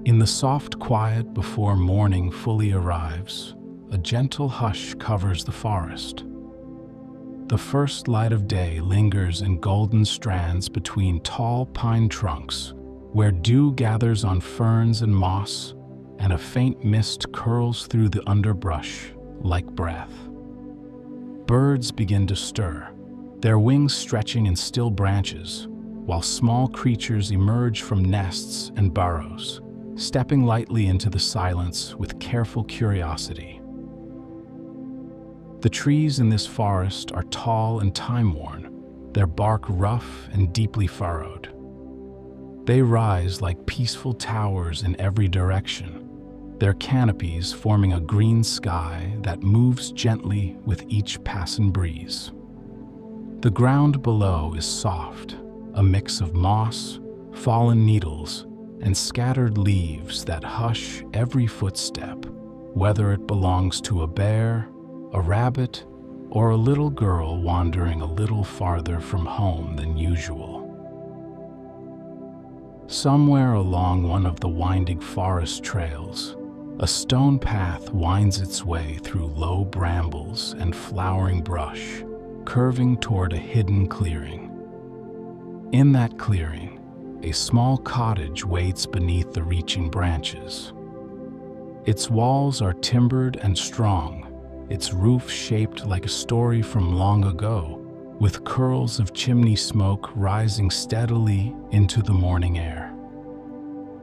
In the soft quiet before morning fully arrives, a gentle hush covers the forest. The first light of day lingers in golden strands between tall pine trunks, where dew gathers on ferns and moss, and a faint mist curls through the underbrush like breath. Birds begin to stir, their wings stretching in still branches, while small creatures emerge from nests and burrows, stepping lightly into the silence with careful curiosity. The trees in this forest are tall and time-worn, their bark rough and deeply furrowed. They rise like peaceful towers in every direction, their canopies forming a green sky that moves gently with each passing breeze. The ground below is soft, a mix of moss, fallen needles, and scattered leaves that hush every footstep, whether it belongs to a bear, a rabbit, or a little girl wandering a little farther from home than usual. Somewhere along one of the winding forest trails, a stone path winds its way through low brambles and flowering brush, curving toward a hidden clearing. In that clearing, a small cottage waits beneath the reaching branches. Its walls are timbered and strong, its roof shaped like a story from long ago, with curls of chimney smoke rising steadily into the morning air.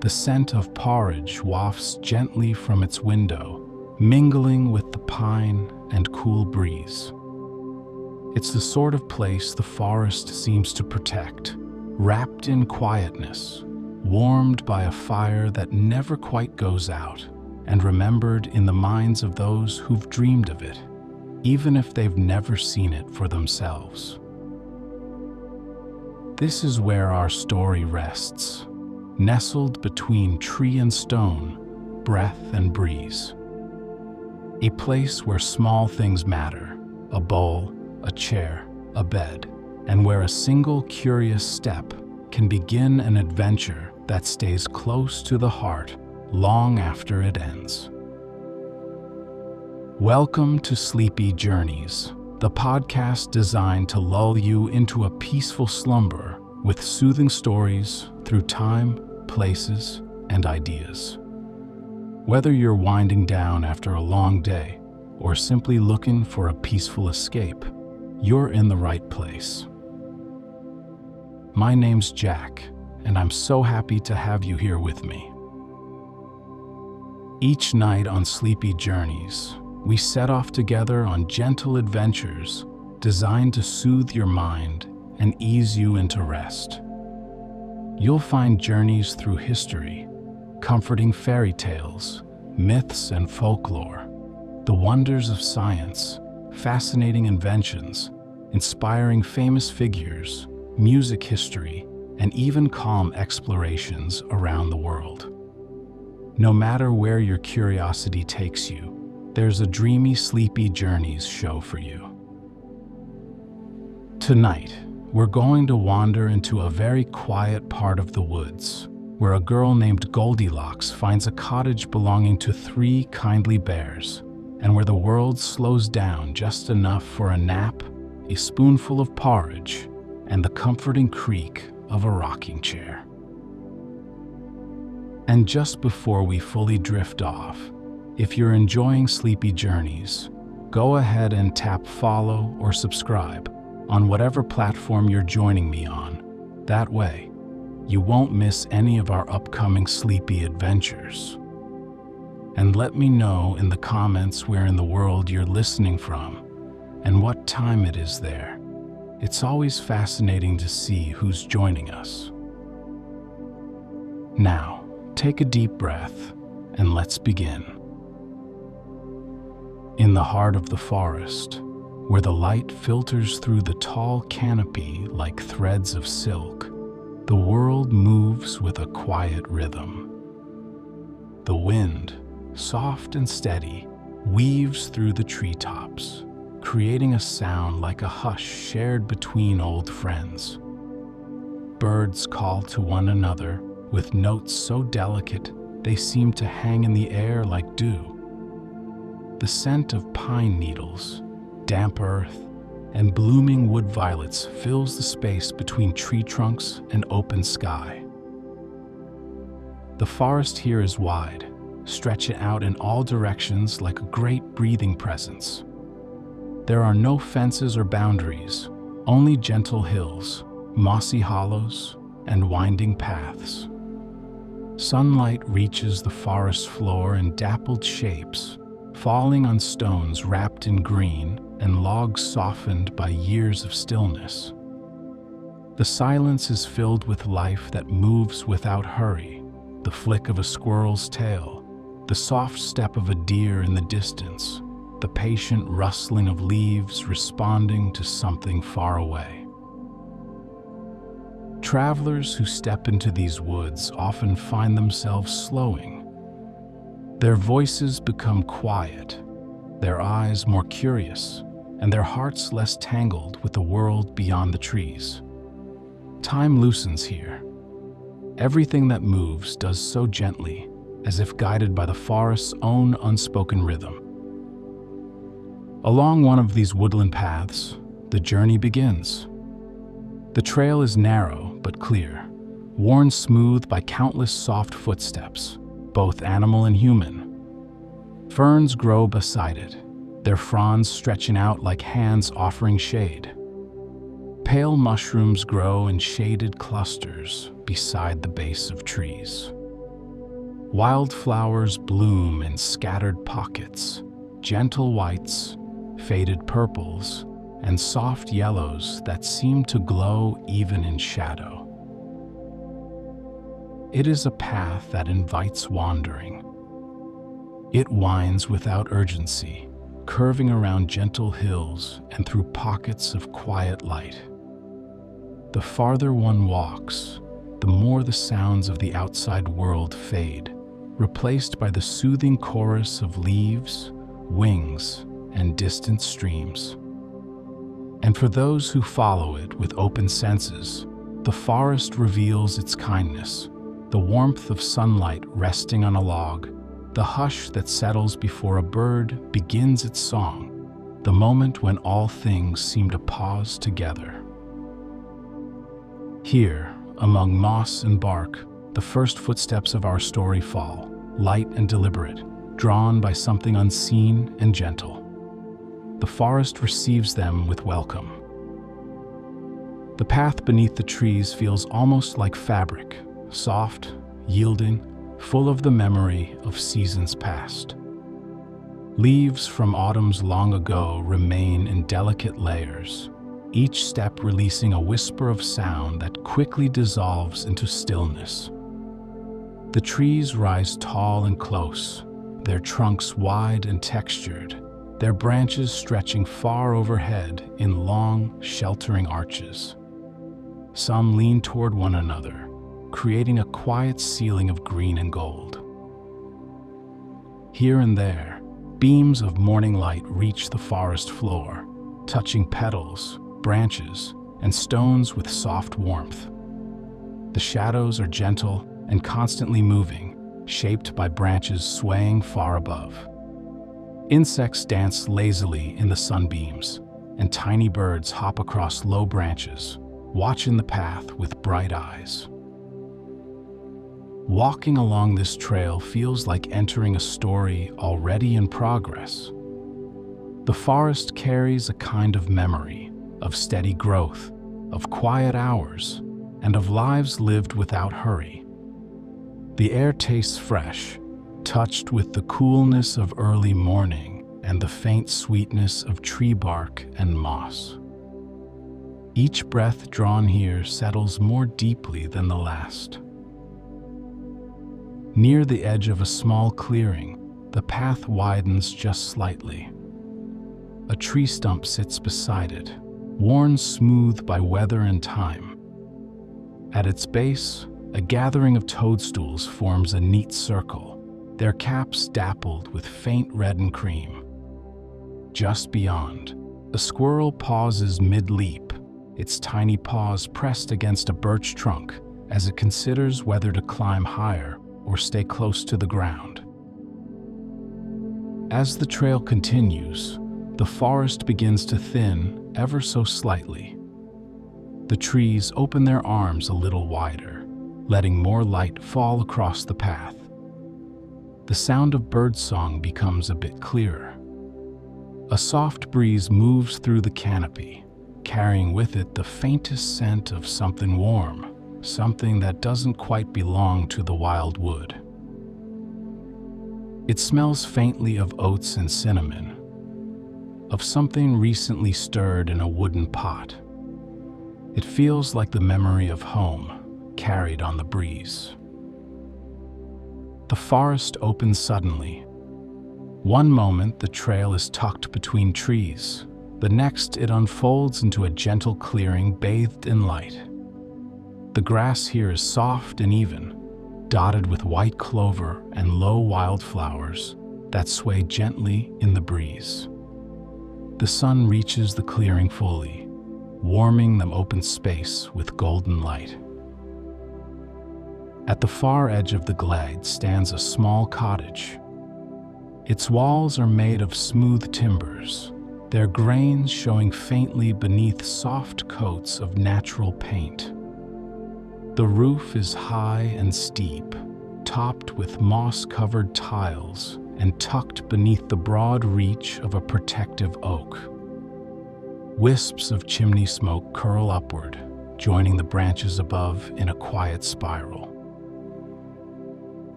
The scent of porridge wafts gently from its window, mingling with the pine and cool breeze. It's the sort of place the forest seems to protect, wrapped in quietness, warmed by a fire that never quite goes out, and remembered in the minds of those who've dreamed of it, even if they've never seen it for themselves. This is where our story rests, nestled between tree and stone, breath and breeze. A place where small things matter, a bowl, a chair, a bed, and where a single curious step can begin an adventure that stays close to the heart long after it ends. Welcome to Sleepy Journeys, the podcast designed to lull you into a peaceful slumber with soothing stories through time, places, and ideas. Whether you're winding down after a long day or simply looking for a peaceful escape, you're in the right place. My name's Jack, and I'm so happy to have you here with me. Each night on Sleepy Journeys, we set off together on gentle adventures designed to soothe your mind and ease you into rest. You'll find journeys through history, comforting fairy tales, myths and folklore, the wonders of science, fascinating inventions, inspiring famous figures, music history, and even calm explorations around the world. No matter where your curiosity takes you, there's a dreamy Sleepy Journeys show for you. Tonight, we're going to wander into a very quiet part of the woods, where a girl named Goldilocks finds a cottage belonging to three kindly bears, and where the world slows down just enough for a nap, a spoonful of porridge, and the comforting creak of a rocking chair. And just before we fully drift off, if you're enjoying Sleepy Journeys, go ahead and tap follow or subscribe on whatever platform you're joining me on. That way, you won't miss any of our upcoming sleepy adventures. And let me know in the comments where in the world you're listening from and what time it is there. It's always fascinating to see who's joining us. Now, take a deep breath and let's begin. In the heart of the forest, where the light filters through the tall canopy like threads of silk, the world moves with a quiet rhythm. The wind, soft and steady, weaves through the treetops, creating a sound like a hush shared between old friends. Birds call to one another with notes so delicate they seem to hang in the air like dew. The scent of pine needles, damp earth, and blooming wood violets fills the space between tree trunks and open sky. The forest here is wide, stretching out in all directions like a great breathing presence. There are no fences or boundaries, only gentle hills, mossy hollows, and winding paths. Sunlight reaches the forest floor in dappled shapes, falling on stones wrapped in green and logs softened by years of stillness. The silence is filled with life that moves without hurry, the flick of a squirrel's tail, the soft step of a deer in the distance, the patient rustling of leaves responding to something far away. Travelers who step into these woods often find themselves slowing. Their voices become quiet, their eyes more curious, and their hearts less tangled with the world beyond the trees. Time loosens here. Everything that moves does so gently, as if guided by the forest's own unspoken rhythm. Along one of these woodland paths, the journey begins. The trail is narrow but clear, worn smooth by countless soft footsteps, both animal and human. Ferns grow beside it, their fronds stretching out like hands offering shade. Pale mushrooms grow in shaded clusters beside the base of trees. Wildflowers bloom in scattered pockets, gentle whites, faded purples, and soft yellows that seem to glow even in shadow. It is a path that invites wandering. It winds without urgency, curving around gentle hills and through pockets of quiet light. The farther one walks, the more the sounds of the outside world fade, replaced by the soothing chorus of leaves, wings, and distant streams. And for those who follow it with open senses, the forest reveals its kindness, the warmth of sunlight resting on a log, the hush that settles before a bird begins its song, the moment when all things seem to pause together. Here, among moss and bark, the first footsteps of our story fall, light and deliberate, drawn by something unseen and gentle. The forest receives them with welcome. The path beneath the trees feels almost like fabric, soft, yielding, full of the memory of seasons past. Leaves from autumns long ago remain in delicate layers, each step releasing a whisper of sound that quickly dissolves into stillness. The trees rise tall and close, their trunks wide and textured, their branches stretching far overhead in long, sheltering arches. Some lean toward one another, creating a quiet ceiling of green and gold. Here and there, beams of morning light reach the forest floor, touching petals, branches, and stones with soft warmth. The shadows are gentle and constantly moving, shaped by branches swaying far above. Insects dance lazily in the sunbeams, and tiny birds hop across low branches, watching the path with bright eyes. Walking along this trail feels like entering a story already in progress. The forest carries a kind of memory, of steady growth, of quiet hours, and of lives lived without hurry. The air tastes fresh, touched with the coolness of early morning and the faint sweetness of tree bark and moss. Each breath drawn here settles more deeply than the last. Near the edge of a small clearing, the path widens just slightly. A tree stump sits beside it, worn smooth by weather and time. At its base, a gathering of toadstools forms a neat circle, their caps dappled with faint red and cream. Just beyond, a squirrel pauses mid-leap, its tiny paws pressed against a birch trunk as it considers whether to climb higher or stay close to the ground. As the trail continues, the forest begins to thin ever so slightly. The trees open their arms a little wider, letting more light fall across the path. The sound of birdsong becomes a bit clearer. A soft breeze moves through the canopy, carrying with it the faintest scent of something warm, something that doesn't quite belong to the wild wood. It smells faintly of oats and cinnamon, of something recently stirred in a wooden pot. It feels like the memory of home, carried on the breeze. The forest opens suddenly. One moment the trail is tucked between trees. The next it unfolds into a gentle clearing bathed in light. The grass here is soft and even, dotted with white clover and low wildflowers that sway gently in the breeze. The sun reaches the clearing fully, warming the open space with golden light. At the far edge of the glade stands a small cottage. Its walls are made of smooth timbers, their grains showing faintly beneath soft coats of natural paint. The roof is high and steep, topped with moss-covered tiles and tucked beneath the broad reach of a protective oak. Wisps of chimney smoke curl upward, joining the branches above in a quiet spiral.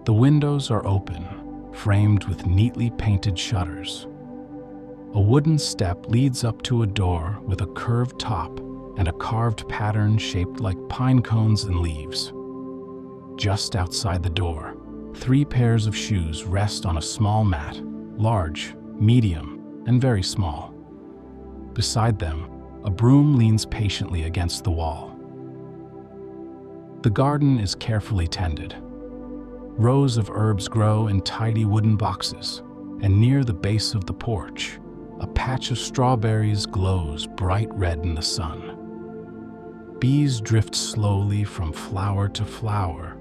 The windows are open, framed with neatly painted shutters. A wooden step leads up to a door with a curved top and a carved pattern shaped like pine cones and leaves. Just outside the door, 3 pairs of shoes rest on a small mat, large, medium, and very small. Beside them, a broom leans patiently against the wall. The garden is carefully tended. Rows of herbs grow in tidy wooden boxes, and near the base of the porch, a patch of strawberries glows bright red in the sun. Bees drift slowly from flower to flower,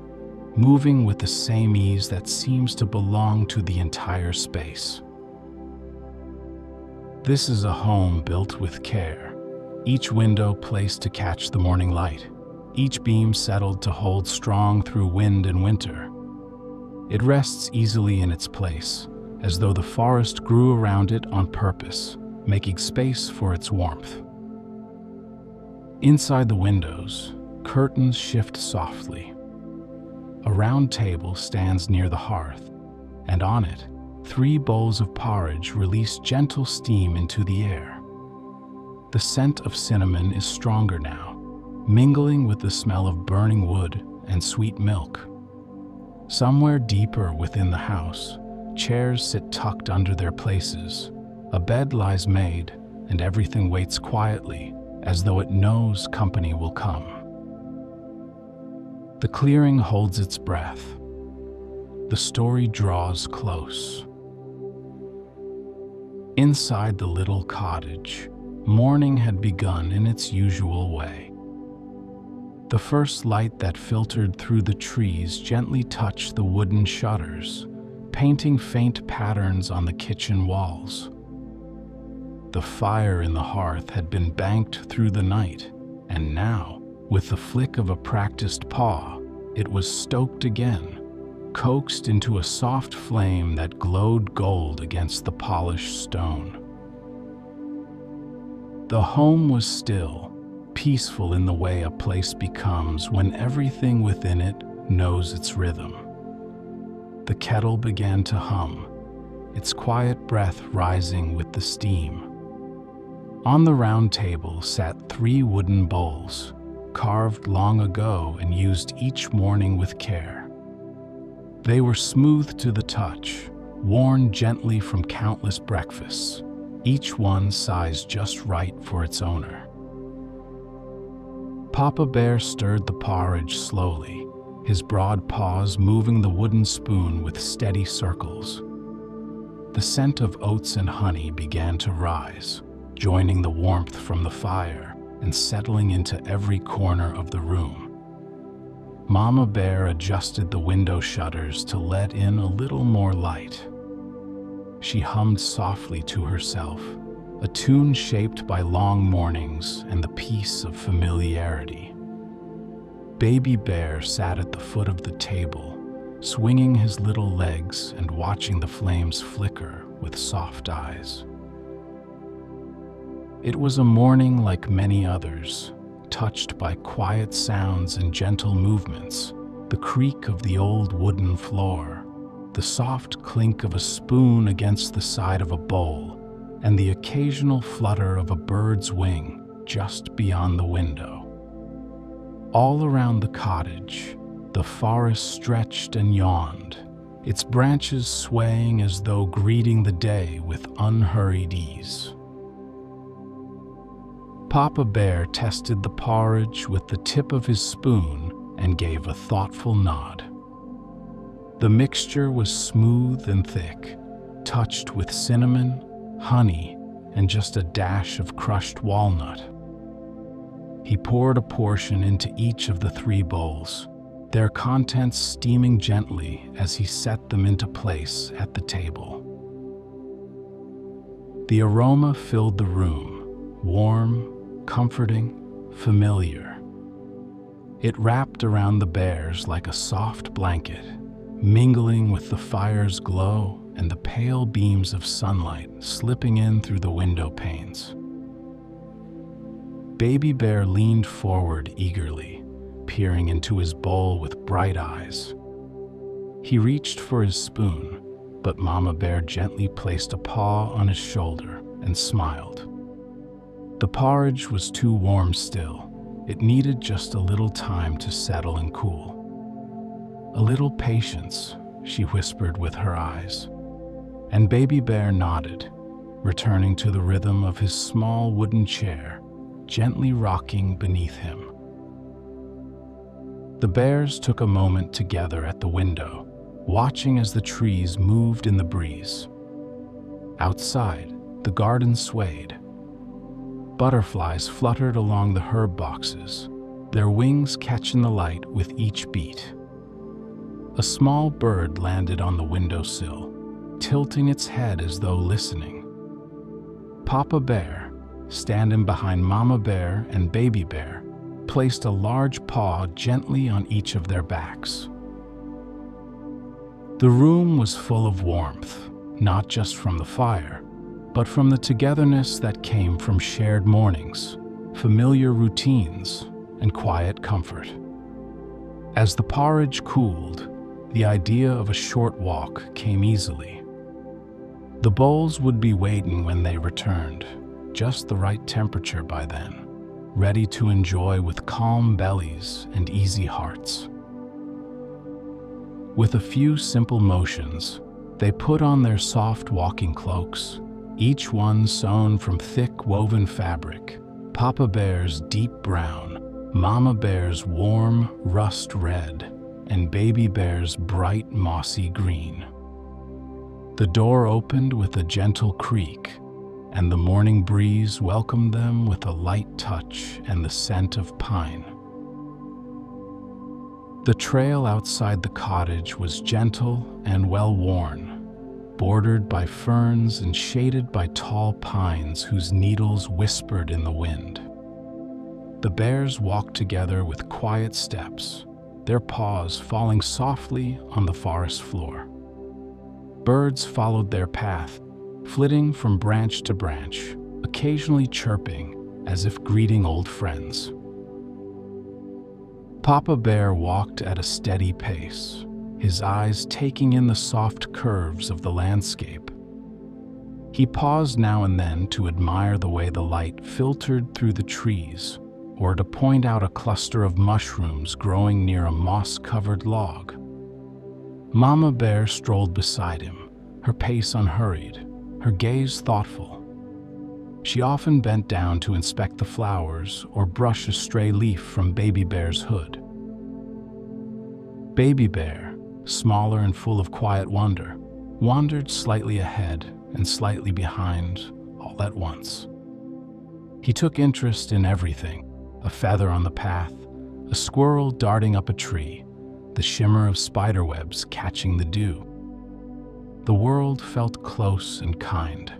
moving with the same ease that seems to belong to the entire space. This is a home built with care, each window placed to catch the morning light, each beam settled to hold strong through wind and winter. It rests easily in its place, as though the forest grew around it on purpose, making space for its warmth. Inside the windows, curtains shift softly. A round table stands near the hearth, and on it, 3 bowls of porridge release gentle steam into the air. The scent of cinnamon is stronger now, mingling with the smell of burning wood and sweet milk. Somewhere deeper within the house, chairs sit tucked under their places. A bed lies made, and everything waits quietly, as though it knows company will come. The clearing holds its breath. The story draws close. Inside the little cottage, morning had begun in its usual way. The first light that filtered through the trees gently touched the wooden shutters, painting faint patterns on the kitchen walls. The fire in the hearth had been banked through the night, and now, with the flick of a practiced paw, it was stoked again, coaxed into a soft flame that glowed gold against the polished stone. The home was still, peaceful in the way a place becomes when everything within it knows its rhythm. The kettle began to hum, its quiet breath rising with the steam. On the round table sat 3 wooden bowls, carved long ago and used each morning with care. They were smooth to the touch, worn gently from countless breakfasts, each one sized just right for its owner. Papa Bear stirred the porridge slowly, his broad paws moving the wooden spoon with steady circles. The scent of oats and honey began to rise, joining the warmth from the fire and settling into every corner of the room. Mama Bear adjusted the window shutters to let in a little more light. She hummed softly to herself, a tune shaped by long mornings and the peace of familiarity. Baby Bear sat at the foot of the table, swinging his little legs and watching the flames flicker with soft eyes. It was a morning like many others, touched by quiet sounds and gentle movements, the creak of the old wooden floor, the soft clink of a spoon against the side of a bowl, and the occasional flutter of a bird's wing just beyond the window. All around the cottage, the forest stretched and yawned, its branches swaying as though greeting the day with unhurried ease. Papa Bear tested the porridge with the tip of his spoon and gave a thoughtful nod. The mixture was smooth and thick, touched with cinnamon, honey, and just a dash of crushed walnut. He poured a portion into each of the 3 bowls, their contents steaming gently as he set them into place at the table. The aroma filled the room, warm, comforting, familiar. It wrapped around the bears like a soft blanket, mingling with the fire's glow and the pale beams of sunlight slipping in through the window panes. Baby Bear leaned forward eagerly, peering into his bowl with bright eyes. He reached for his spoon, but Mama Bear gently placed a paw on his shoulder and smiled. The porridge was too warm still. It needed just a little time to settle and cool. "A little patience," she whispered with her eyes. And Baby Bear nodded, returning to the rhythm of his small wooden chair, gently rocking beneath him. The bears took a moment together at the window, watching as the trees moved in the breeze. Outside, the garden swayed. Butterflies fluttered along the herb boxes, their wings catching the light with each beat. A small bird landed on the windowsill, tilting its head as though listening. Papa Bear, standing behind Mama Bear and Baby Bear, placed a large paw gently on each of their backs. The room was full of warmth, not just from the fire, but from the togetherness that came from shared mornings, familiar routines, and quiet comfort. As the porridge cooled, the idea of a short walk came easily. The bowls would be waiting when they returned, just the right temperature by then, ready to enjoy with calm bellies and easy hearts. With a few simple motions, they put on their soft walking cloaks, each one sewn from thick woven fabric, Papa Bear's deep brown, Mama Bear's warm rust red, and Baby Bear's bright mossy green. The door opened with a gentle creak, and the morning breeze welcomed them with a light touch and the scent of pine. The trail outside the cottage was gentle and well-worn, bordered by ferns and shaded by tall pines whose needles whispered in the wind. The bears walked together with quiet steps, their paws falling softly on the forest floor. Birds followed their path, flitting from branch to branch, occasionally chirping as if greeting old friends. Papa Bear walked at a steady pace, his eyes taking in the soft curves of the landscape. He paused now and then to admire the way the light filtered through the trees, or to point out a cluster of mushrooms growing near a moss-covered log. Mama Bear strolled beside him, her pace unhurried, her gaze thoughtful. She often bent down to inspect the flowers or brush a stray leaf from Baby Bear's hood. Baby Bear, smaller and full of quiet wonder, wandered slightly ahead and slightly behind all at once. He took interest in everything: a feather on the path, a squirrel darting up a tree, the shimmer of spiderwebs catching the dew. The world felt close and kind.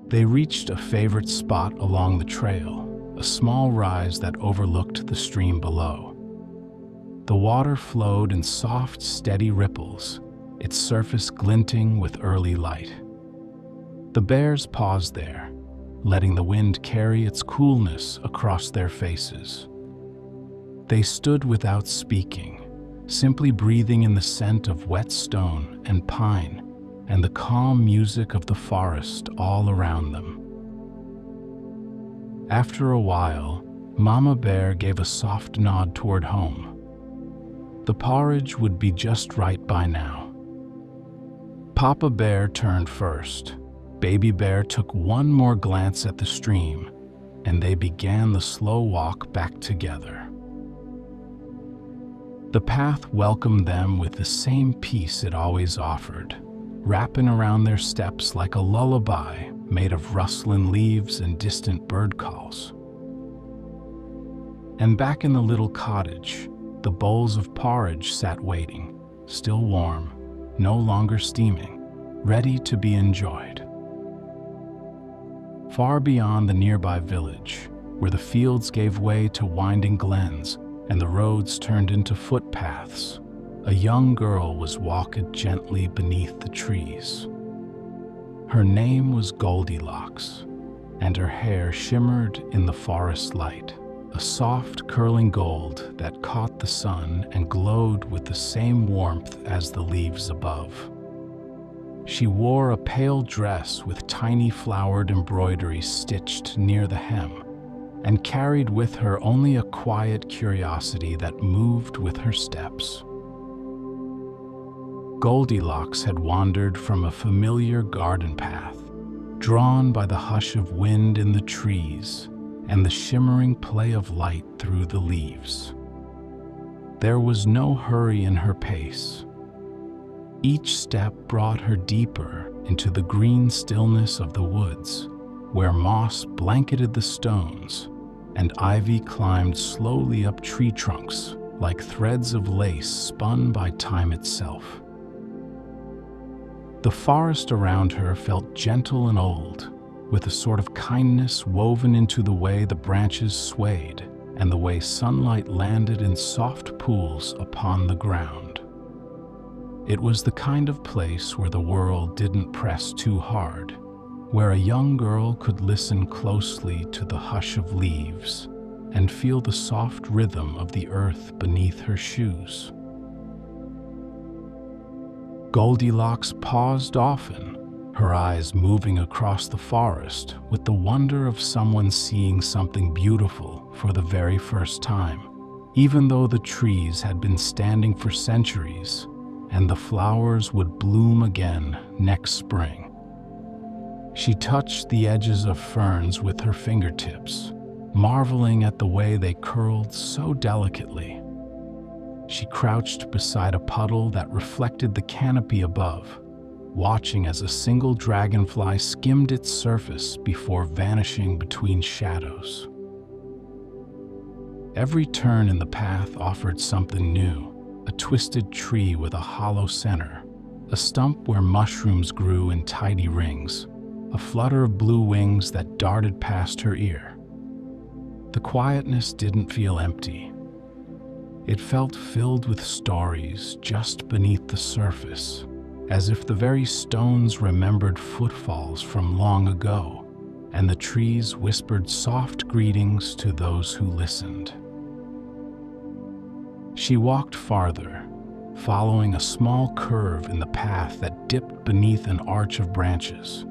They reached a favorite spot along the trail, a small rise that overlooked the stream below. The water flowed in soft, steady ripples, its surface glinting with early light. The bears paused there, letting the wind carry its coolness across their faces. They stood without speaking, simply breathing in the scent of wet stone and pine and the calm music of the forest all around them. After a while, Mama Bear gave a soft nod toward home. The porridge would be just right by now. Papa Bear turned first. Baby Bear took one more glance at the stream, and they began the slow walk back together. The path welcomed them with the same peace it always offered, wrapping around their steps like a lullaby made of rustling leaves and distant bird calls. And back in the little cottage, the bowls of porridge sat waiting, still warm, no longer steaming, ready to be enjoyed. Far beyond the nearby village, where the fields gave way to winding glens and the roads turned into footpaths, a young girl was walking gently beneath the trees. Her name was Goldilocks, and her hair shimmered in the forest light, a soft curling gold that caught the sun and glowed with the same warmth as the leaves above. She wore a pale dress with tiny flowered embroidery stitched near the hem, and carried with her only a quiet curiosity that moved with her steps. Goldilocks had wandered from a familiar garden path, drawn by the hush of wind in the trees and the shimmering play of light through the leaves. There was no hurry in her pace. Each step brought her deeper into the green stillness of the woods, where moss blanketed the stones and ivy climbed slowly up tree trunks like threads of lace spun by time itself. The forest around her felt gentle and old, with a sort of kindness woven into the way the branches swayed and the way sunlight landed in soft pools upon the ground. It was the kind of place where the world didn't press too hard, where a young girl could listen closely to the hush of leaves and feel the soft rhythm of the earth beneath her shoes. Goldilocks paused often, her eyes moving across the forest with the wonder of someone seeing something beautiful for the very first time, even though the trees had been standing for centuries and the flowers would bloom again next spring. She touched the edges of ferns with her fingertips, marveling at the way they curled so delicately. She crouched beside a puddle that reflected the canopy above, watching as a single dragonfly skimmed its surface before vanishing between shadows. Every turn in the path offered something new, a twisted tree with a hollow center, a stump where mushrooms grew in tidy rings, a flutter of blue wings that darted past her ear. The quietness didn't feel empty. It felt filled with stories just beneath the surface, as if the very stones remembered footfalls from long ago, and the trees whispered soft greetings to those who listened. She walked farther, following a small curve in the path that dipped beneath an arch of branches.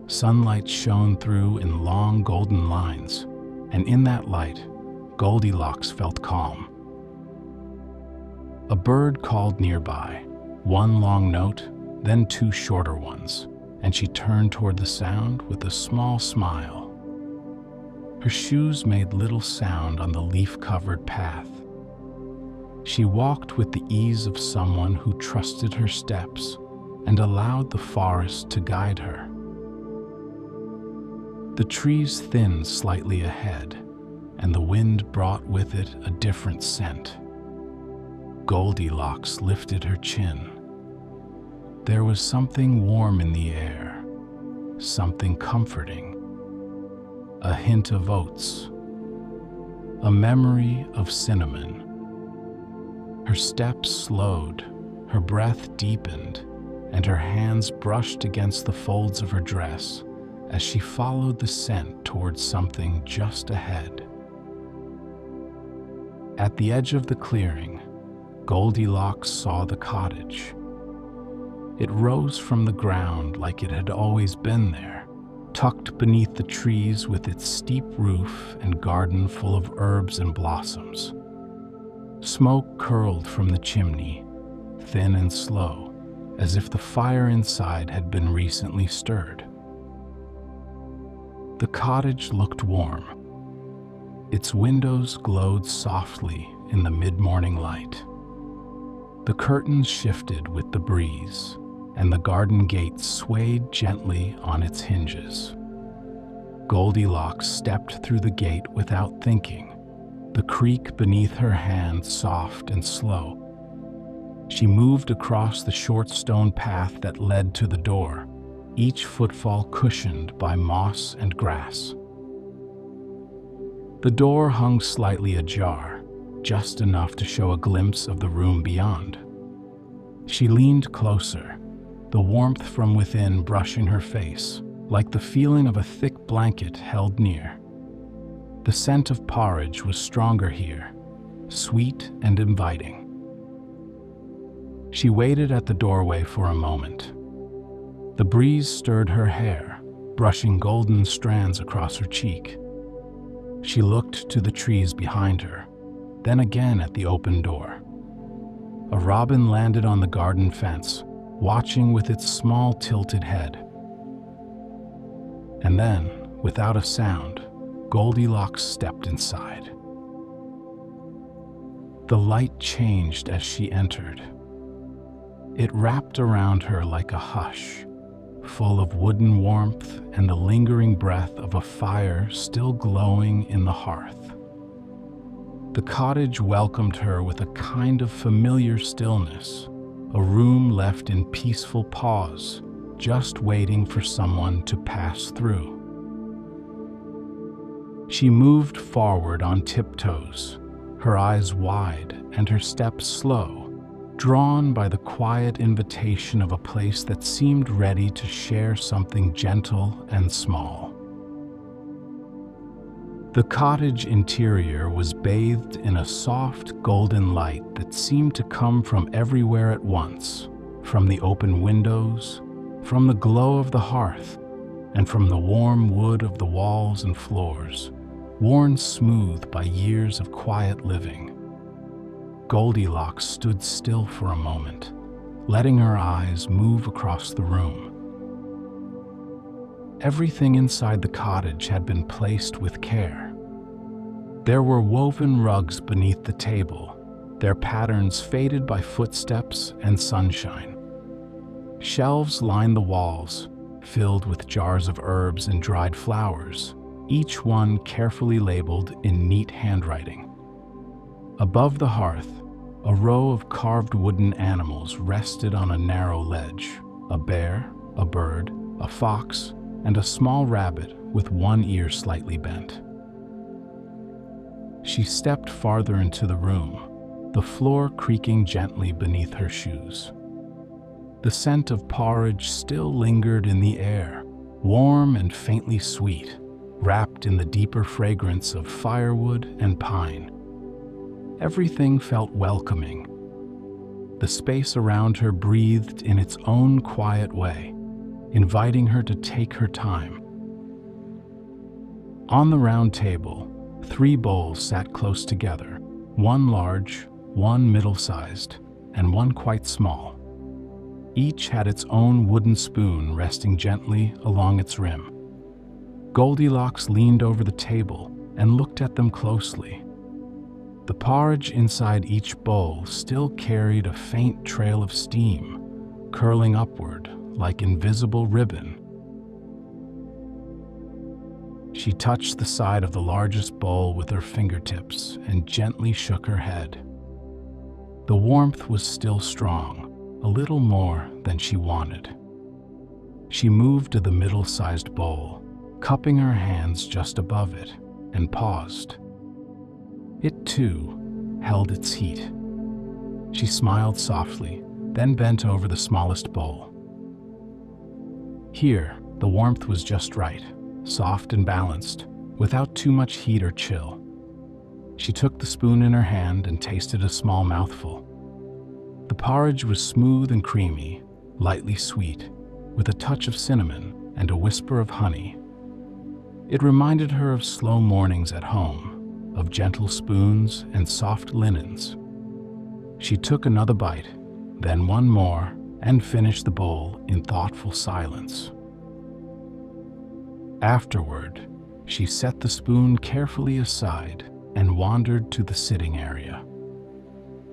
Sunlight shone through in long golden lines, and in that light, Goldilocks felt calm. A bird called nearby, one long note, then two shorter ones, and she turned toward the sound with a small smile. Her shoes made little sound on the leaf-covered path. She walked with the ease of someone who trusted her steps and allowed the forest to guide her. The trees thinned slightly ahead, and the wind brought with it a different scent, Goldilocks lifted her chin. There was something warm in the air, something comforting, a hint of oats, a memory of cinnamon. Her steps slowed, her breath deepened, and her hands brushed against the folds of her dress as she followed the scent towards something just ahead. At the edge of the clearing, Goldilocks saw the cottage. It rose from the ground like it had always been there, tucked beneath the trees with its steep roof and garden full of herbs and blossoms. Smoke curled from the chimney, thin and slow, as if the fire inside had been recently stirred. The cottage looked warm. Its windows glowed softly in the mid-morning light. The curtains shifted with the breeze, and the garden gate swayed gently on its hinges. Goldilocks stepped through the gate without thinking, the creak beneath her hand soft and slow. She moved across the short stone path that led to the door, each footfall cushioned by moss and grass. The door hung slightly ajar, just enough to show a glimpse of the room beyond. She leaned closer, the warmth from within brushing her face, like the feeling of a thick blanket held near. The scent of porridge was stronger here, sweet and inviting. She waited at the doorway for a moment. The breeze stirred her hair, brushing golden strands across her cheek. She looked to the trees behind her, then again at the open door. A robin landed on the garden fence, watching with its small tilted head. And then, without a sound, Goldilocks stepped inside. The light changed as she entered. It wrapped around her like a hush, full of wooden warmth and the lingering breath of a fire still glowing in the hearth. The cottage welcomed her with a kind of familiar stillness, a room left in peaceful pause, just waiting for someone to pass through. She moved forward on tiptoes, her eyes wide and her steps slow, drawn by the quiet invitation of a place that seemed ready to share something gentle and small. The cottage interior was bathed in a soft golden light that seemed to come from everywhere at once, from the open windows, from the glow of the hearth, and from the warm wood of the walls and floors, worn smooth by years of quiet living. Goldilocks stood still for a moment, letting her eyes move across the room. Everything inside the cottage had been placed with care. There were woven rugs beneath the table, their patterns faded by footsteps and sunshine. Shelves lined the walls, filled with jars of herbs and dried flowers, each one carefully labeled in neat handwriting. Above the hearth, a row of carved wooden animals rested on a narrow ledge: a bear, a bird, a fox, and a small rabbit with one ear slightly bent. She stepped farther into the room, the floor creaking gently beneath her shoes. The scent of porridge still lingered in the air, warm and faintly sweet, wrapped in the deeper fragrance of firewood and pine. Everything felt welcoming. The space around her breathed in its own quiet way, inviting her to take her time. On the round table, 3 bowls sat close together, one large, one middle-sized, and one quite small. Each had its own wooden spoon resting gently along its rim. Goldilocks leaned over the table and looked at them closely. The porridge inside each bowl still carried a faint trail of steam, curling upward like invisible ribbon. She touched the side of the largest bowl with her fingertips and gently shook her head. The warmth was still strong, a little more than she wanted. She moved to the middle-sized bowl, cupping her hands just above it, and paused. It, too, held its heat. She smiled softly, then bent over the smallest bowl. Here, the warmth was just right, soft and balanced, without too much heat or chill. She took the spoon in her hand and tasted a small mouthful. The porridge was smooth and creamy, lightly sweet, with a touch of cinnamon and a whisper of honey. It reminded her of slow mornings at home, of gentle spoons and soft linens. She took another bite, then one more, and finished the bowl in thoughtful silence. Afterward, she set the spoon carefully aside and wandered to the sitting area.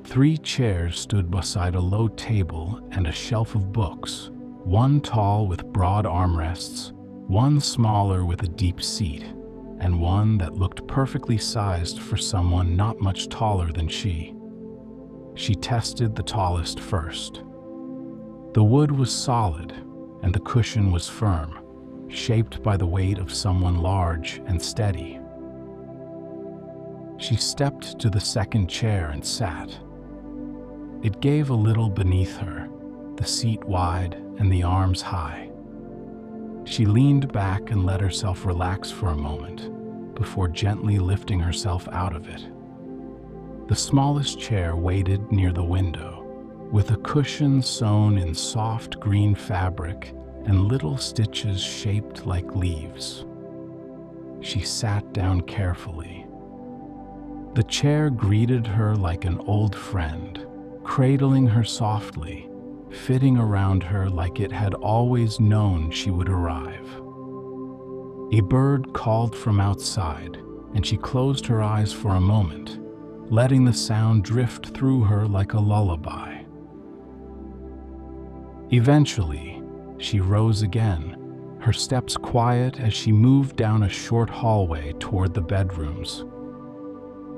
3 chairs stood beside a low table and a shelf of books, one tall with broad armrests, one smaller with a deep seat, and one that looked perfectly sized for someone not much taller than she. She tested the tallest first. The wood was solid, and the cushion was firm, shaped by the weight of someone large and steady. She stepped to the second chair and sat. It gave a little beneath her, the seat wide and the arms high. She leaned back and let herself relax for a moment, before gently lifting herself out of it. The smallest chair waited near the window, with a cushion sewn in soft green fabric and little stitches shaped like leaves. She sat down carefully. The chair greeted her like an old friend, cradling her softly, fitting around her like it had always known she would arrive. A bird called from outside, and she closed her eyes for a moment, letting the sound drift through her like a lullaby. Eventually, she rose again, her steps quiet as she moved down a short hallway toward the bedrooms.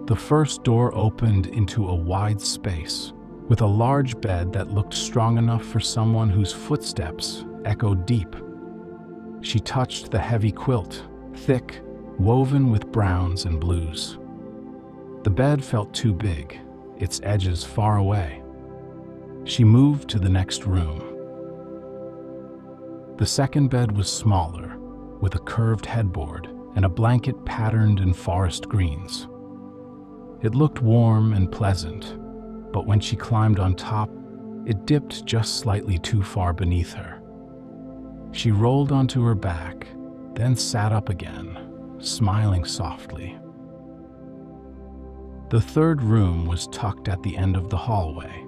The first door opened into a wide space, with a large bed that looked strong enough for someone whose footsteps echoed deep. She touched the heavy quilt, thick, woven with browns and blues. The bed felt too big, its edges far away. She moved to the next room. The second bed was smaller, with a curved headboard and a blanket patterned in forest greens. It looked warm and pleasant, but when she climbed on top, it dipped just slightly too far beneath her. She rolled onto her back, then sat up again, smiling softly. The third room was tucked at the end of the hallway.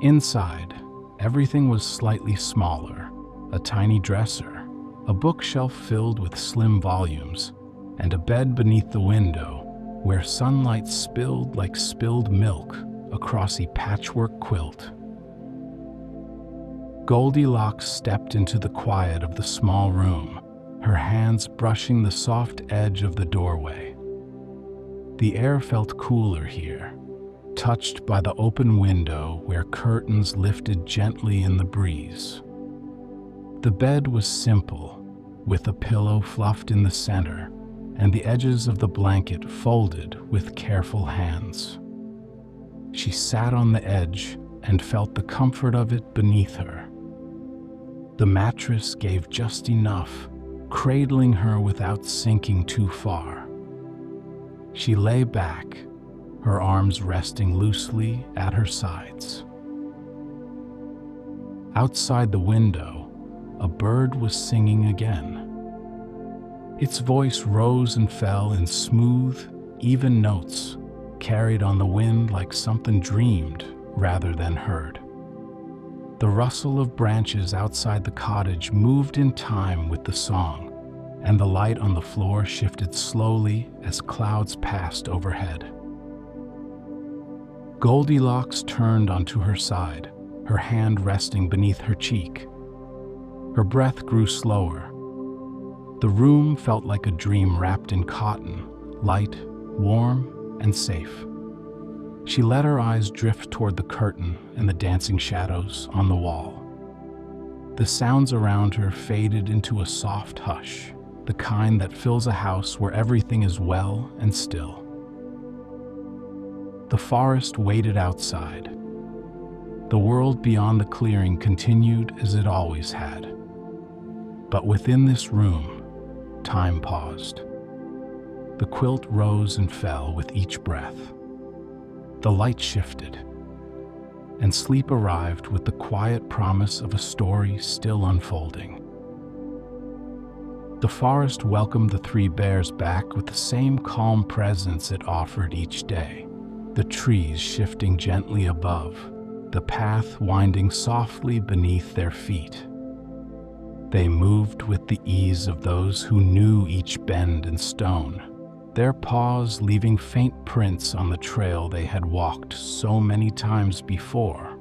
Inside, everything was slightly smaller, a tiny dresser, a bookshelf filled with slim volumes, and a bed beneath the window where sunlight spilled like spilled milk across a patchwork quilt. Goldilocks stepped into the quiet of the small room, her hands brushing the soft edge of the doorway. The air felt cooler here, touched by the open window where curtains lifted gently in the breeze. The bed was simple, with a pillow fluffed in the center and the edges of the blanket folded with careful hands. She sat on the edge and felt the comfort of it beneath her. The mattress gave just enough, cradling her without sinking too far. She lay back, her arms resting loosely at her sides. Outside the window, a bird was singing again. Its voice rose and fell in smooth, even notes, carried on the wind like something dreamed rather than heard. The rustle of branches outside the cottage moved in time with the song, and the light on the floor shifted slowly as clouds passed overhead. Goldilocks turned onto her side, her hand resting beneath her cheek. Her breath grew slower. The room felt like a dream wrapped in cotton, light, warm, and safe. She let her eyes drift toward the curtain and the dancing shadows on the wall. The sounds around her faded into a soft hush, the kind that fills a house where everything is well and still. The forest waited outside. The world beyond the clearing continued as it always had. But within this room, time paused. The quilt rose and fell with each breath. The light shifted, and sleep arrived with the quiet promise of a story still unfolding. The forest welcomed the three bears back with the same calm presence it offered each day, the trees shifting gently above, the path winding softly beneath their feet. They moved with the ease of those who knew each bend and stone, their paws leaving faint prints on the trail they had walked so many times before.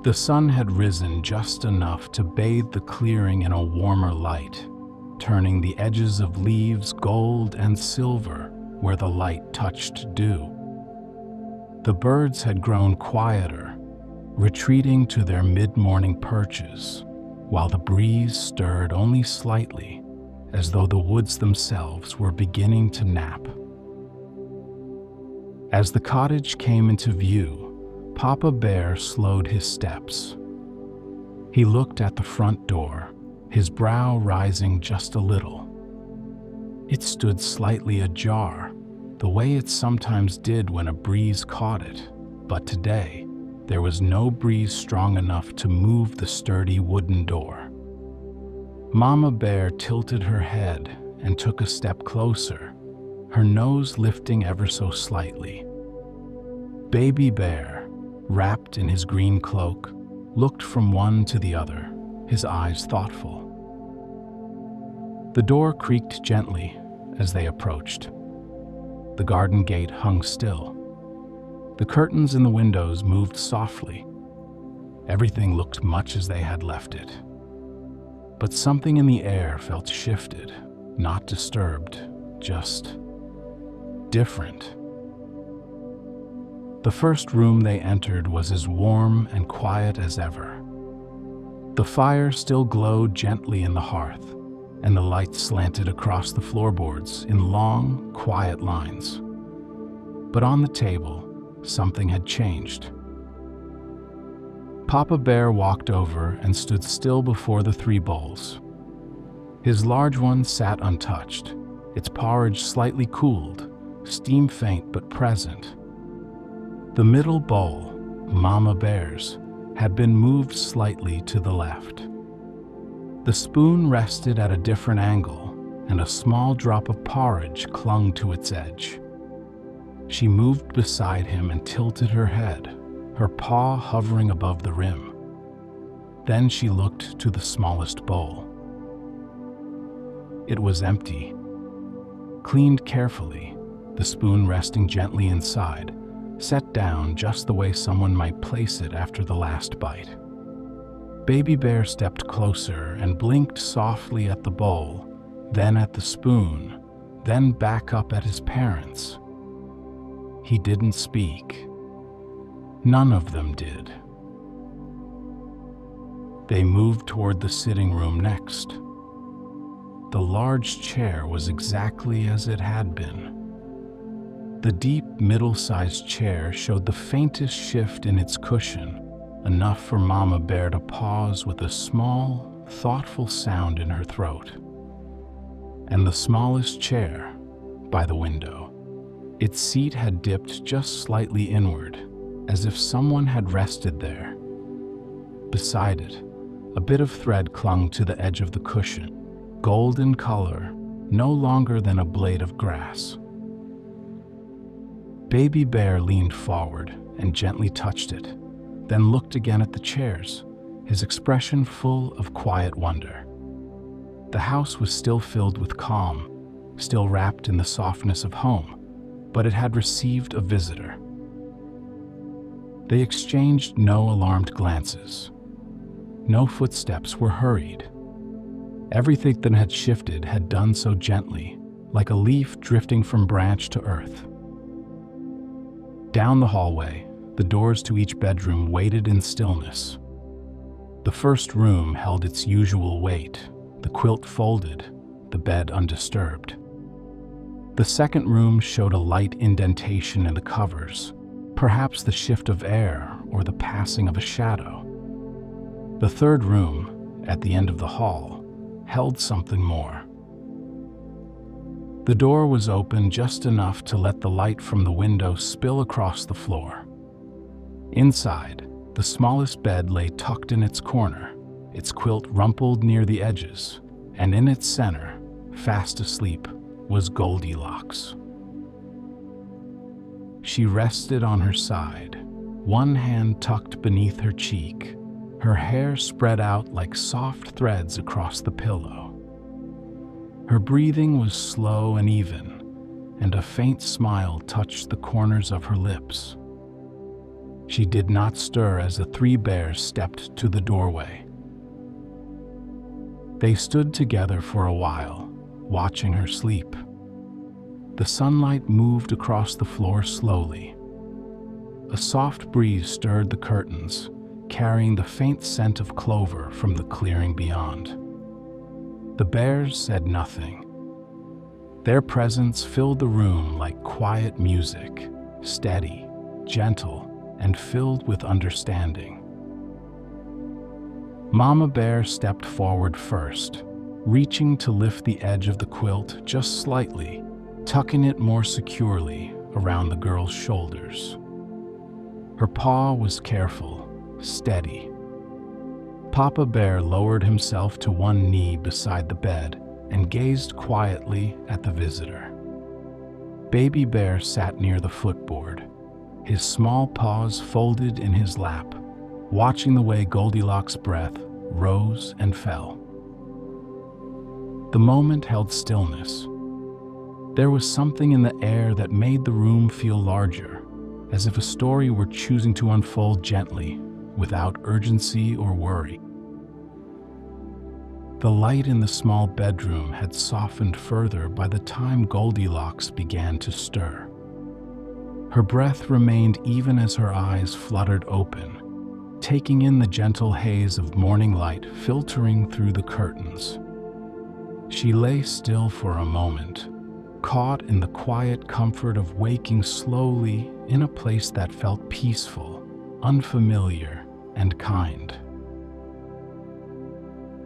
The sun had risen just enough to bathe the clearing in a warmer light, turning the edges of leaves gold and silver where the light touched dew. The birds had grown quieter, retreating to their mid-morning perches, while the breeze stirred only slightly, as though the woods themselves were beginning to nap. As the cottage came into view, Papa Bear slowed his steps. He looked at the front door, his brow rising just a little. It stood slightly ajar, the way it sometimes did when a breeze caught it, but today there was no breeze strong enough to move the sturdy wooden door. Mama Bear tilted her head and took a step closer, her nose lifting ever so slightly. Baby Bear, wrapped in his green cloak, looked from one to the other, his eyes thoughtful. The door creaked gently as they approached. The garden gate hung still. The curtains in the windows moved softly. Everything looked much as they had left it. But something in the air felt shifted, not disturbed, just different. The first room they entered was as warm and quiet as ever. The fire still glowed gently in the hearth, and the light slanted across the floorboards in long, quiet lines. But on the table, something had changed. Papa Bear walked over and stood still before the three bowls. His large one sat untouched, its porridge slightly cooled, steam faint but present. The middle bowl, Mama Bear's, had been moved slightly to the left. The spoon rested at a different angle, and a small drop of porridge clung to its edge. She moved beside him and tilted her head, her paw hovering above the rim. Then she looked to the smallest bowl. It was empty. Cleaned carefully, the spoon resting gently inside, set down just the way someone might place it after the last bite. Baby Bear stepped closer and blinked softly at the bowl, then at the spoon, then back up at his parents. He didn't speak. None of them did. They moved toward the sitting room next. The large chair was exactly as it had been. The deep, middle-sized chair showed the faintest shift in its cushion, enough for Mama Bear to pause with a small, thoughtful sound in her throat. And the smallest chair, by the window, its seat had dipped just slightly inward, as if someone had rested there. Beside it, a bit of thread clung to the edge of the cushion, gold in color, no longer than a blade of grass. Baby Bear leaned forward and gently touched it, then looked again at the chairs, his expression full of quiet wonder. The house was still filled with calm, still wrapped in the softness of home, but it had received a visitor. They exchanged no alarmed glances. No footsteps were hurried. Everything that had shifted had done so gently, like a leaf drifting from branch to earth. Down the hallway, the doors to each bedroom waited in stillness. The first room held its usual weight, the quilt folded, the bed undisturbed. The second room showed a light indentation in the covers, perhaps the shift of air or the passing of a shadow. The third room, at the end of the hall, held something more. The door was open just enough to let the light from the window spill across the floor. Inside, the smallest bed lay tucked in its corner, its quilt rumpled near the edges, and in its center, fast asleep, was Goldilocks. She rested on her side, one hand tucked beneath her cheek, her hair spread out like soft threads across the pillow. Her breathing was slow and even, and a faint smile touched the corners of her lips. She did not stir as the three bears stepped to the doorway. They stood together for a while, watching her sleep. The sunlight moved across the floor slowly. A soft breeze stirred the curtains, carrying the faint scent of clover from the clearing beyond. The bears said nothing. Their presence filled the room like quiet music, steady, gentle, and filled with understanding. Mama Bear stepped forward first, reaching to lift the edge of the quilt just slightly, tucking it more securely around the girl's shoulders. Her paw was careful, steady. Papa Bear lowered himself to one knee beside the bed and gazed quietly at the visitor. Baby Bear sat near the footboard, his small paws folded in his lap, watching the way Goldilocks' breath rose and fell. The moment held stillness. There was something in the air that made the room feel larger, as if a story were choosing to unfold gently, without urgency or worry. The light in the small bedroom had softened further by the time Goldilocks began to stir. Her breath remained even as her eyes fluttered open, taking in the gentle haze of morning light filtering through the curtains. She lay still for a moment, caught in the quiet comfort of waking slowly in a place that felt peaceful, unfamiliar, and kind.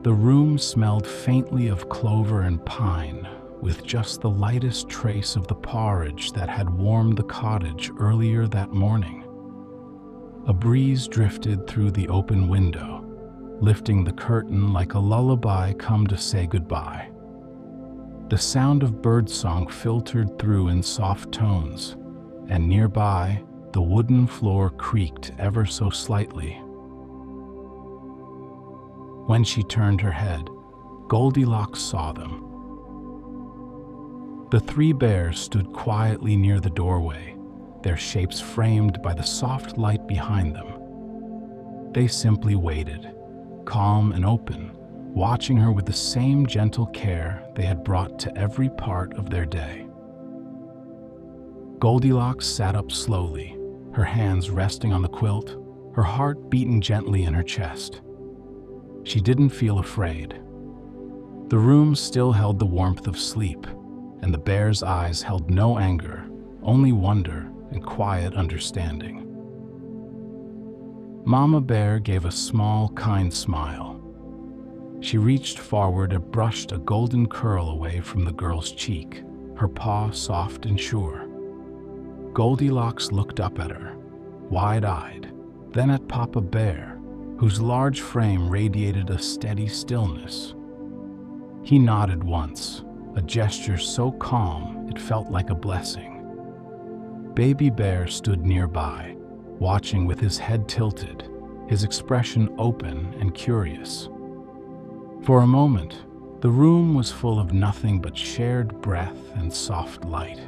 The room smelled faintly of clover and pine, with just the lightest trace of the porridge that had warmed the cottage earlier that morning. A breeze drifted through the open window, lifting the curtain like a lullaby come to say goodbye. The sound of birdsong filtered through in soft tones, and nearby, the wooden floor creaked ever so slightly. When she turned her head, Goldilocks saw them. The three bears stood quietly near the doorway, their shapes framed by the soft light behind them. They simply waited, calm and open, watching her with the same gentle care they had brought to every part of their day. Goldilocks sat up slowly, her hands resting on the quilt, her heart beating gently in her chest. She didn't feel afraid. The room still held the warmth of sleep, and the bear's eyes held no anger, only wonder and quiet understanding. Mama Bear gave a small, kind smile. She reached forward and brushed a golden curl away from the girl's cheek, her paw soft and sure. Goldilocks looked up at her, wide-eyed, then at Papa Bear, whose large frame radiated a steady stillness. He nodded once, a gesture so calm it felt like a blessing. Baby Bear stood nearby, watching with his head tilted, his expression open and curious. For a moment, the room was full of nothing but shared breath and soft light.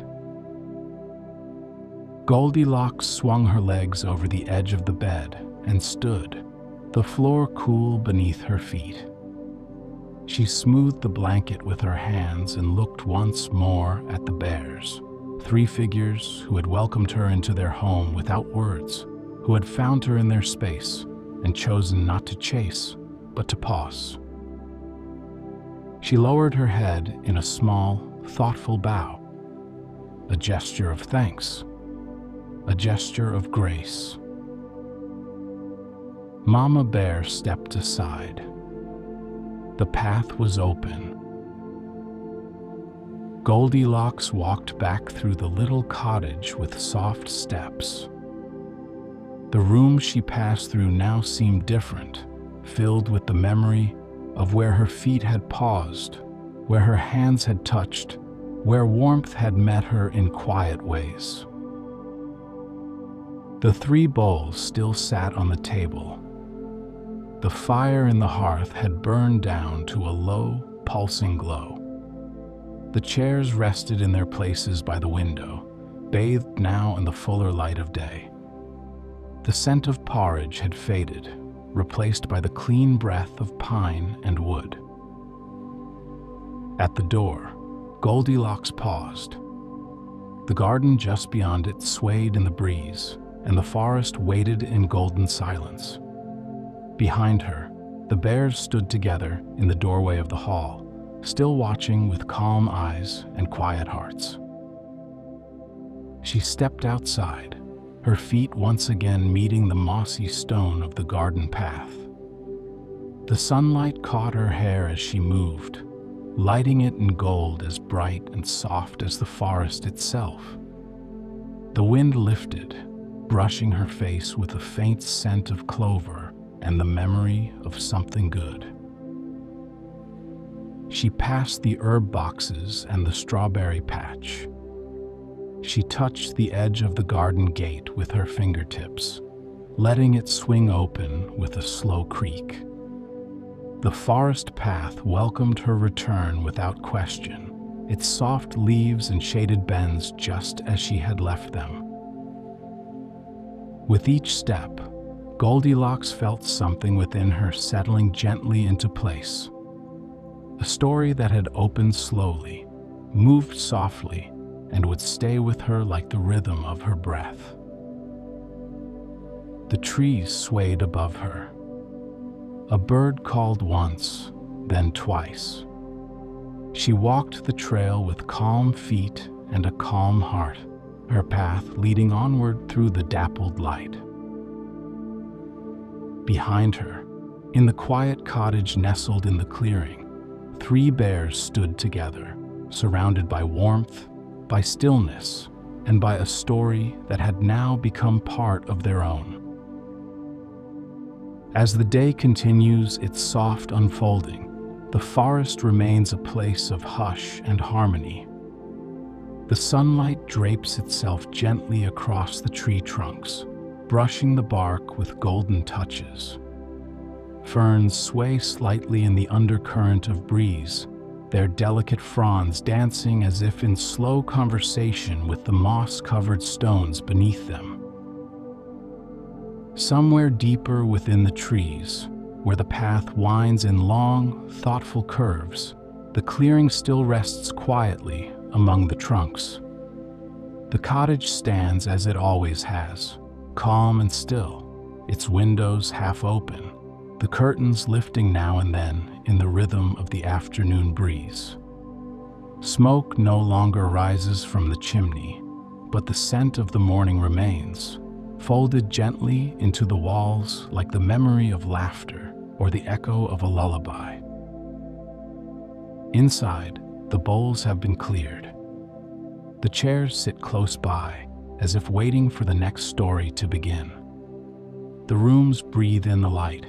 Goldilocks swung her legs over the edge of the bed and stood, the floor cool beneath her feet. She smoothed the blanket with her hands and looked once more at the bears, Three figures who had welcomed her into their home without words, who had found her in their space and chosen not to chase, but to pause. She lowered her head in a small, thoughtful bow, a gesture of thanks, a gesture of grace. Mama Bear stepped aside. The path was open. Goldilocks walked back through the little cottage with soft steps. The room she passed through now seemed different, filled with the memory of where her feet had paused, where her hands had touched, where warmth had met her in quiet ways. The three bowls still sat on the table. The fire in the hearth had burned down to a low, pulsing glow. The chairs rested in their places by the window, bathed now in the fuller light of day. The scent of porridge had faded, replaced by the clean breath of pine and wood. At the door, Goldilocks paused. The garden just beyond it swayed in the breeze, and the forest waited in golden silence. Behind her, the bears stood together in the doorway of the hall, still watching with calm eyes and quiet hearts. She stepped outside, her feet once again meeting the mossy stone of the garden path. The sunlight caught her hair as she moved, lighting it in gold as bright and soft as the forest itself. The wind lifted, brushing her face with a faint scent of clover and the memory of something good. She passed the herb boxes and the strawberry patch. She touched the edge of the garden gate with her fingertips, letting it swing open with a slow creak. The forest path welcomed her return without question, its soft leaves and shaded bends just as she had left them. With each step, Goldilocks felt something within her settling gently into place. A story that had opened slowly, moved softly, and would stay with her like the rhythm of her breath. The trees swayed above her. A bird called once, then twice. She walked the trail with calm feet and a calm heart, her path leading onward through the dappled light. Behind her, in the quiet cottage nestled in the clearing, three bears stood together, surrounded by warmth, by stillness, and by a story that had now become part of their own. As the day continues its soft unfolding, the forest remains a place of hush and harmony. The sunlight drapes itself gently across the tree trunks, brushing the bark with golden touches. Ferns sway slightly in the undercurrent of breeze, their delicate fronds dancing as if in slow conversation with the moss-covered stones beneath them. Somewhere deeper within the trees, where the path winds in long, thoughtful curves, the clearing still rests quietly among the trunks. The cottage stands as it always has, calm and still, its windows half open, the curtains lifting now and then in the rhythm of the afternoon breeze. Smoke no longer rises from the chimney, but the scent of the morning remains, folded gently into the walls like the memory of laughter or the echo of a lullaby. Inside, the bowls have been cleared. The chairs sit close by, as if waiting for the next story to begin. The rooms breathe in the light,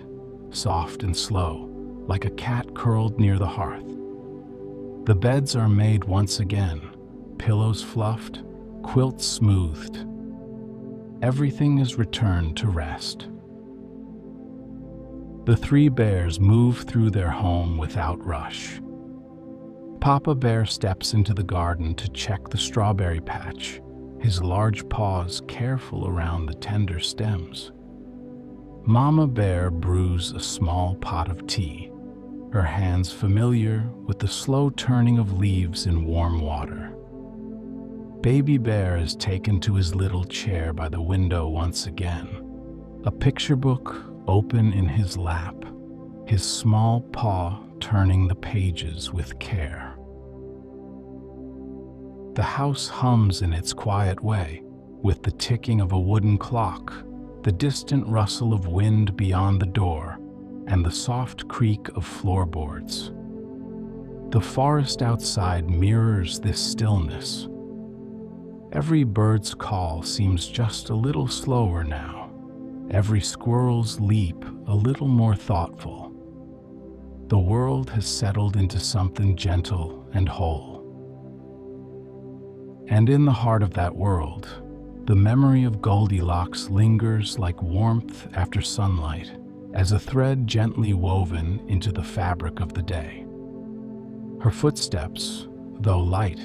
soft and slow, like a cat curled near the hearth. The beds are made once again, pillows fluffed, quilts smoothed. Everything is returned to rest. The three bears move through their home without rush. Papa Bear steps into the garden to check the strawberry patch, his large paws careful around the tender stems. Mama Bear brews a small pot of tea, her hands familiar with the slow turning of leaves in warm water. Baby Bear is taken to his little chair by the window once again, a picture book open in his lap, his small paw turning the pages with care. The house hums in its quiet way, with the ticking of a wooden clock, the distant rustle of wind beyond the door, and the soft creak of floorboards. The forest outside mirrors this stillness. Every bird's call seems just a little slower now, every squirrel's leap a little more thoughtful. The world has settled into something gentle and whole. And in the heart of that world, the memory of Goldilocks lingers like warmth after sunlight, as a thread gently woven into the fabric of the day. Her footsteps, though light,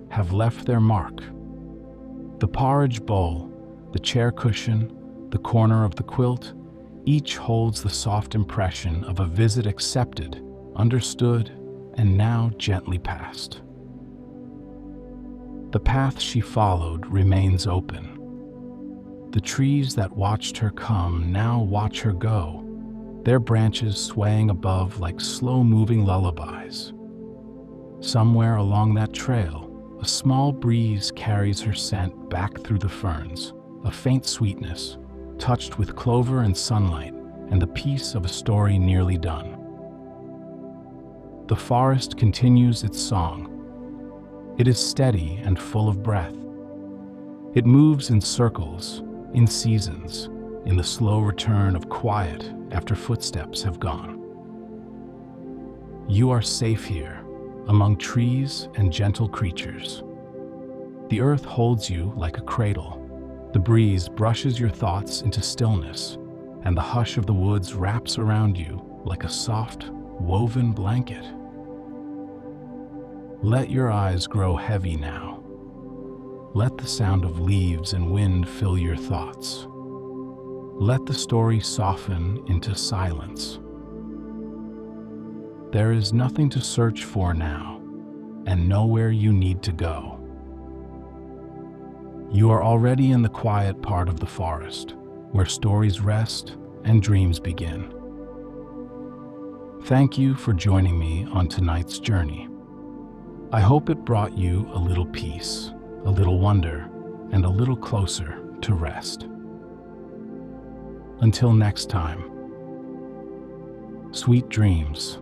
have left their mark. The porridge bowl, the chair cushion, the corner of the quilt, each holds the soft impression of a visit accepted, understood, and now gently passed. The path she followed remains open. The trees that watched her come now watch her go, their branches swaying above like slow-moving lullabies. Somewhere along that trail, a small breeze carries her scent back through the ferns, a faint sweetness, touched with clover and sunlight, and the peace of a story nearly done. The forest continues its song. It is steady and full of breath. It moves in circles, in seasons, in the slow return of quiet after footsteps have gone. You are safe here, among trees and gentle creatures. The earth holds you like a cradle. The breeze brushes your thoughts into stillness, and the hush of the woods wraps around you like a soft, woven blanket. Let your eyes grow heavy now. Let the sound of leaves and wind fill your thoughts. Let the story soften into silence. There is nothing to search for now, and nowhere you need to go. You are already in the quiet part of the forest, where stories rest and dreams begin. Thank you for joining me on tonight's journey. I hope it brought you a little peace, a little wonder, and a little closer to rest. Until next time, sweet dreams.